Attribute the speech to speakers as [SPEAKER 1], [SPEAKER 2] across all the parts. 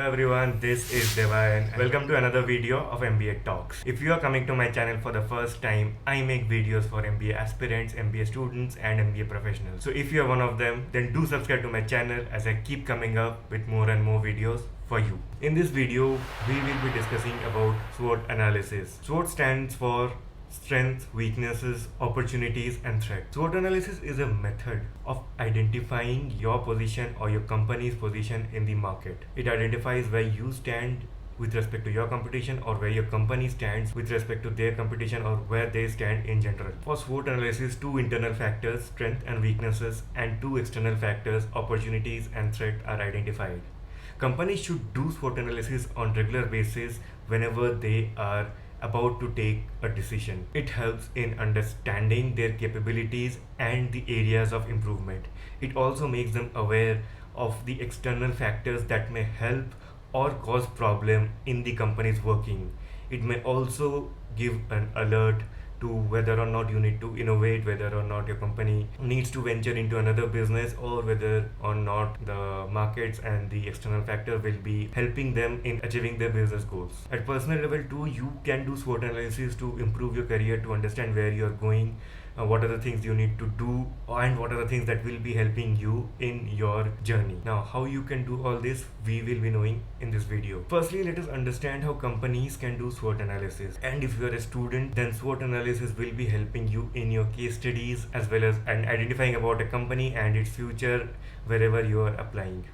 [SPEAKER 1] everyone, this is Debayan. Welcome to another video of MBA Talks. If you are coming to my channel for the first time, I make videos for MBA aspirants, MBA students and MBA professionals. So if you are one of them, then do subscribe to my channel as I keep coming up with more and more videos for you. In this video, we will be discussing about SWOT analysis. SWOT stands for strengths, weaknesses, opportunities and threats. SWOT analysis is a method of identifying your position or your company's position in the market. It identifies where you stand with respect to your competition or where your company stands with respect to their competition or where they stand in general. For SWOT analysis, two internal factors, strengths and weaknesses, and two external factors, opportunities and threats, are identified. Companies should do SWOT analysis on regular basis whenever they are about to take a decision. It helps in understanding their capabilities and the areas of improvement. It also makes them aware of the external factors that may help or cause problem in the company's working. It may also give an alert to whether or not you need to innovate, whether or not your company needs to venture into another business, or whether or not the markets and the external factor will be helping them in achieving their business goals. At personal level too, you can do SWOT analysis to improve your career, to understand where you are going, what are the things you need to do, and what are the things that will be helping you in your journey. Now, how you can do all this, we will be knowing in this video. Firstly, let us understand how companies can do SWOT analysis. And if you are a student, then SWOT analysis will be helping you in your case studies as well as identifying about a company and its future wherever you are applying.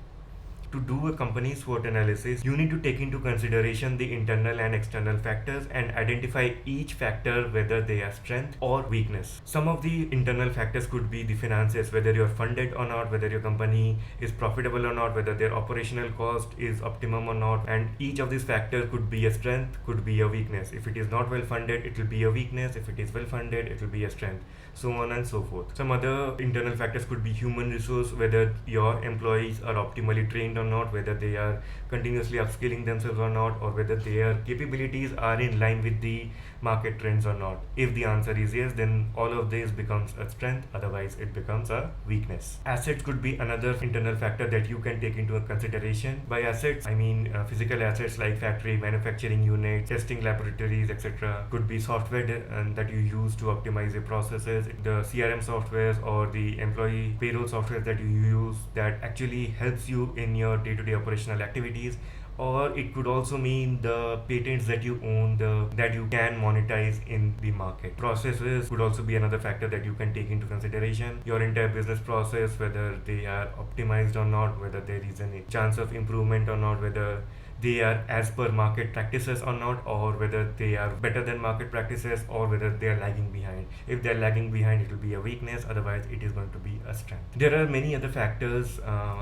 [SPEAKER 1] To do a company SWOT analysis, you need to take into consideration the internal and external factors and identify each factor whether they are strength or weakness. Some of the internal factors could be the finances, whether you're funded or not, whether your company is profitable or not, whether their operational cost is optimum or not, and each of these factors could be a strength, could be a weakness. If it is not well funded, it will be a weakness. If it is well funded, it will be a strength, so on and so forth. Some other internal factors could be human resource, whether your employees are optimally trained or not, whether they are continuously upskilling themselves or not, or whether their capabilities are in line with the market trends or not. If the answer is yes, then all of this becomes a strength, otherwise it becomes a weakness. Assets could be another internal factor that you can take into consideration. By assets, I mean physical assets like factory, manufacturing units, testing laboratories, etc. Could be software that you use to optimize your processes, the CRM softwares or the employee payroll software that you use that actually helps you in your day-to-day operational activities. Or it could also mean the patents that you own, that you can monetize in the market. Processes could also be another factor that you can take into consideration. Your entire business process, whether they are optimized or not, whether there is any chance of improvement or not, whether they are as per market practices or not, or whether they are better than market practices, or whether they are lagging behind. If they are lagging behind, it will be a weakness, otherwise it is going to be a strength. There are many other factors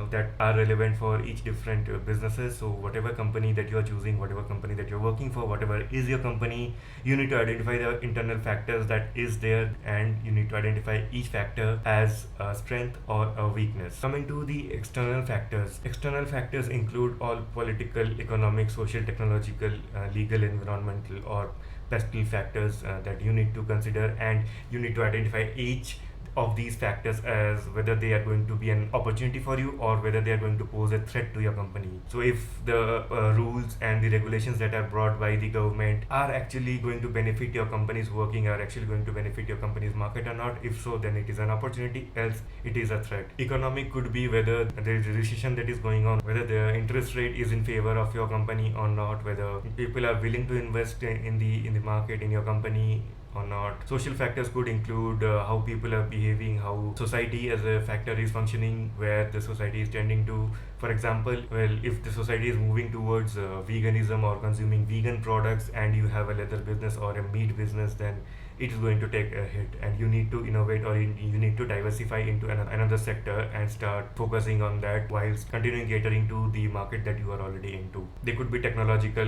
[SPEAKER 1] that are relevant for each different businesses. So whatever company that you are choosing, whatever company that you're working for, whatever is your company, you need to identify the internal factors that is there, and you need to identify each factor as a strength or a weakness. Coming to the external factors include all political, economic, social, technological, legal, environmental or personal factors that you need to consider, and you need to identify each of these factors as whether they are going to be an opportunity for you or whether they are going to pose a threat to your company. So if the rules and the regulations that are brought by the government are actually going to benefit your company's working, are actually going to benefit your company's market or not, if so, then it is an opportunity, else it is a threat. Economic could be whether there is a recession that is going on, whether the interest rate is in favor of your company or not, whether people are willing to invest in the market, in your company or not. Social factors could include how people are behaving, how society as a factor is functioning, where the society is tending to. For example, if the society is moving towards veganism or consuming vegan products, and you have a leather business or a meat business, then it is going to take a hit, and you need to innovate, or you need to diversify into another sector and start focusing on that whilst continuing catering to the market that you are already into. There could be technological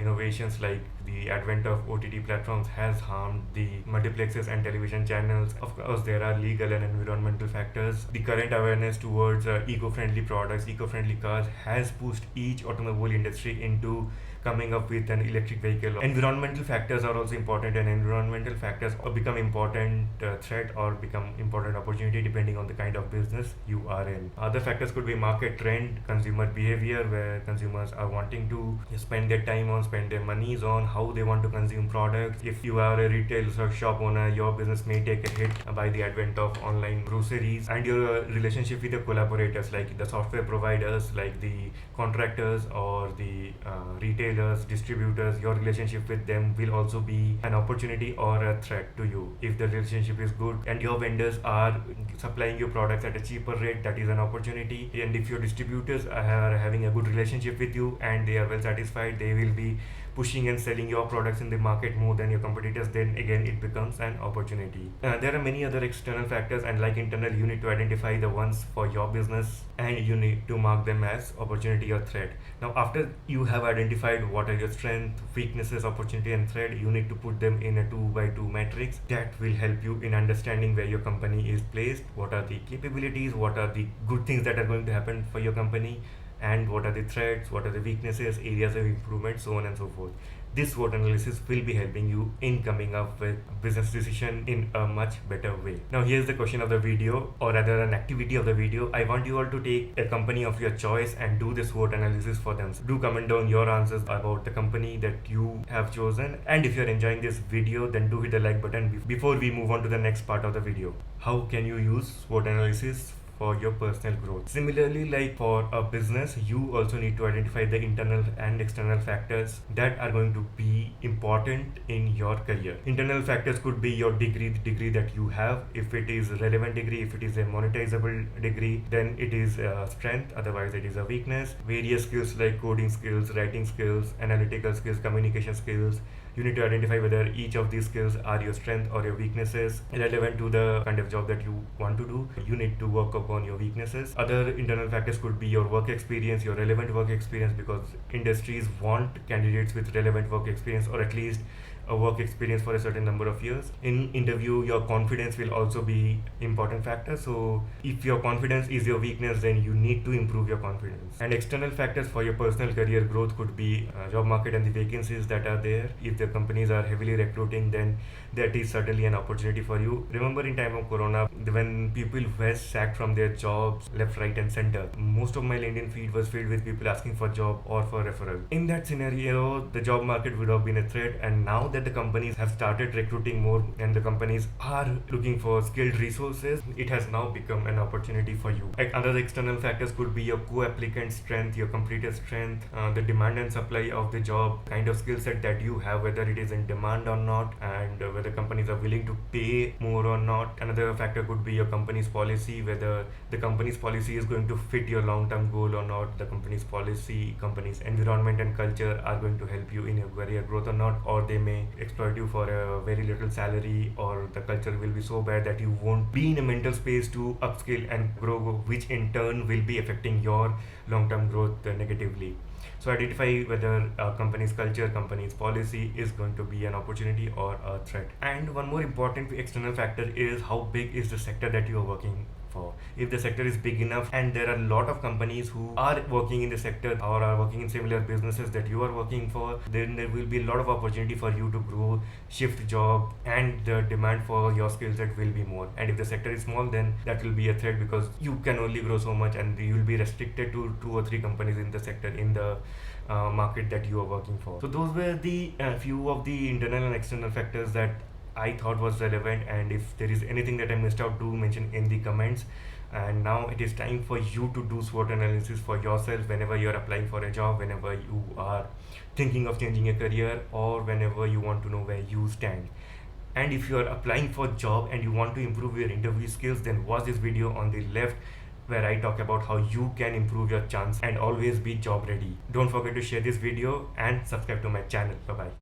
[SPEAKER 1] innovations, like the advent of OTT platforms has harmed the multiplexes and television channels. Of course, there are legal and environmental factors. The current awareness towards eco-friendly products, eco-friendly cars has pushed each automobile industry into coming up with an electric vehicle. Environmental factors are also important, and environmental factors become important threat or become important opportunity depending on the kind of business you are in. Other factors could be market trend, consumer behavior, where consumers are wanting to spend their time on, spend their monies on, how they want to consume products. If you are a retail shop owner, your business may take a hit by the advent of online groceries, and your relationship with the collaborators like the software providers, like the contractors or the retailers, distributors, your relationship with them will also be an opportunity or a threat to you. If the relationship is good and your vendors are supplying your products at a cheaper rate, that is an opportunity. And if your distributors are having a good relationship with you and they are well satisfied, they will be pushing and selling your products in the market more than your competitors, then again it becomes an opportunity. There are many other external factors, and like internal, you need to identify the ones for your business and you need to mark them as opportunity or threat. Now, after you have identified what are your strengths, weaknesses, opportunity, and threat, you need to put them in a 2x2 matrix that will help you in understanding where your company is placed, what are the capabilities, what are the good things that are going to happen for your company, and what are the threats, what are the weaknesses, areas of improvement, so on and so forth. This SWOT analysis will be helping you in coming up with business decision in a much better way. Now here's the question of the video, or rather an activity of the video. I want you all to take a company of your choice and do the SWOT analysis for them. So do comment down your answers about the company that you have chosen, and if you're enjoying this video, then do hit the like button before we move on to the next part of the video. How can you use SWOT analysis for your personal growth? Similarly, like for a business, you also need to identify the internal and external factors that are going to be important in your career. Internal factors could be your degree that you have. If it is a relevant degree, if it is a monetizable degree, then it is a strength, otherwise it is a weakness. Various skills like coding skills, writing skills, analytical skills, communication skills, you need to identify whether each of these skills are your strength or your weaknesses relevant to the kind of job that you want to do. You need to work upon your weaknesses. Other internal factors could be your work experience, your relevant work experience, because industries want candidates with relevant work experience, or at least a work experience for a certain number of years. In interview, your confidence will also be important factor. So if your confidence is your weakness, then you need to improve your confidence. And external factors for your personal career growth could be job market and the vacancies that are there. If the companies are heavily recruiting, then that is certainly an opportunity for you. Remember, in time of corona, when people were sacked from their jobs left, right and center, most of my LinkedIn feed was filled with people asking for job or for referral. In that scenario, the job market would have been a threat, and now that the companies have started recruiting more and the companies are looking for skilled resources, it has now become an opportunity for you. Like other external factors could be your co-applicant strength, your completer strength, the demand and supply of the job, kind of skill set that you have, whether it is in demand or not, and whether companies are willing to pay more or not. Another factor could be your company's policy, whether the company's policy is going to fit your long-term goal or not. The company's policy, company's environment and culture are going to help you in your career growth or not, or they may exploit you for a very little salary, or the culture will be so bad that you won't be in a mental space to upskill and grow, which in turn will be affecting your long-term growth negatively. So identify whether a company's culture, company's policy is going to be an opportunity or a threat. And one more important external factor is how big is the sector that you are working for. If the sector is big enough and there are a lot of companies who are working in the sector or are working in similar businesses that you are working for, then there will be a lot of opportunity for you to grow, shift job, and the demand for your skill set will be more. And if the sector is small, then that will be a threat, because you can only grow so much and you will be restricted to 2 or 3 companies in the sector, in the market that you are working for. So those were the few of the internal and external factors that I thought was relevant, and if there is anything that I missed out, do mention in the comments. And now it is time for you to do SWOT analysis for yourself whenever you're applying for a job, whenever you are thinking of changing a career, or whenever you want to know where you stand. And if you are applying for a job and you want to improve your interview skills, then watch this video on the left, where I talk about how you can improve your chance and always be job ready. Don't forget to share this video and subscribe to my channel. Bye bye.